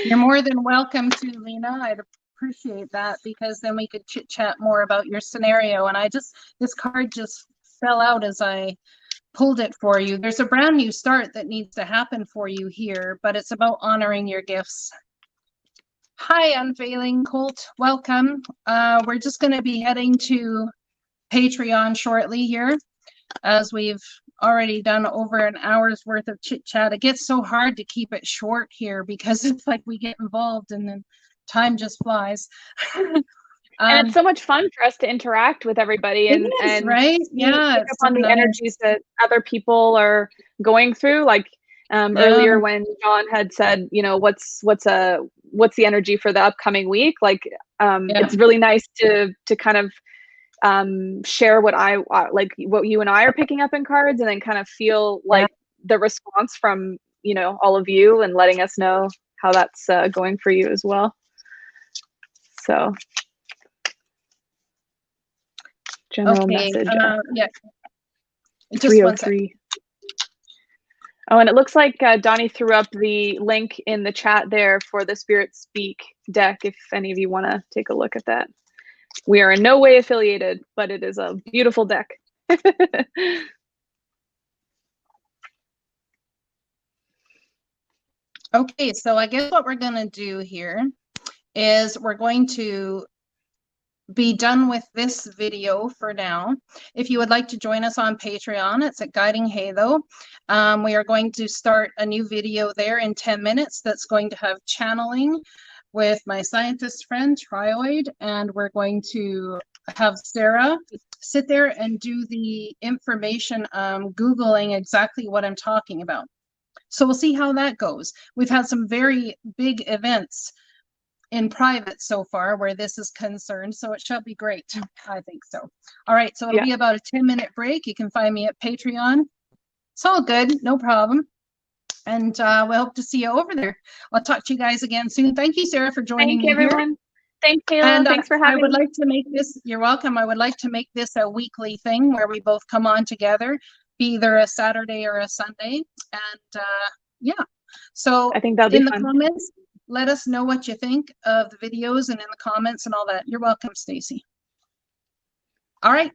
You're more than welcome to, Lena. I'd appreciate that, because then we could chit chat more about your scenario. And this card just fell out as I pulled it for you. There's a brand new start that needs to happen for you here, but it's about honoring your gifts. Hi, Unveiling Colt. Welcome. We're just going to be heading to Patreon shortly here, as we've already done over an hour's worth of chit chat. It gets so hard to keep it short here because it's like we get involved and then time just flies. And it's so much fun for us to interact with everybody and right? Yeah, pick up on the energies that other people are going through. Like earlier when John had said, you know, what's the energy for the upcoming week? Like it's really nice to kind of share what I like, what you and I are picking up in cards, and then kind of feel like the response from, you know, all of you, and letting us know how that's going for you as well. So general message. Yeah. 303. Oh, and it looks like Donnie threw up the link in the chat there for the Spirit Speak deck, if any of you want to take a look at that. We are in no way affiliated, but it is a beautiful deck. Okay, so I guess what we're going to do here is we're going to be done with this video for now. If you would like to join us on Patreon, it's at Guiding Halo. We are going to start a new video there in 10 minutes that's going to have channeling with my scientist friend Tryoid, and we're going to have Sarah sit there and do the information, Googling exactly what I'm talking about. So we'll see how that goes. We've had some very big events in private so far where this is concerned, so it shall be great. I think so. All right, so it'll be about a 10-minute break. You can find me at Patreon. It's all good, no problem. And we hope to see you over there. I'll talk to you guys again soon. Thank you, Sarah, for joining me everyone. Thanks, Kayla. And Thanks for I having would me. like to make this, you're welcome. I would like to make this a weekly thing where we both come on together, be either a Saturday or a Sunday. And yeah, so I think that'll be in the fun. comments, let us know what you think of the videos and in the comments and all that. You're welcome, Stacy. All right.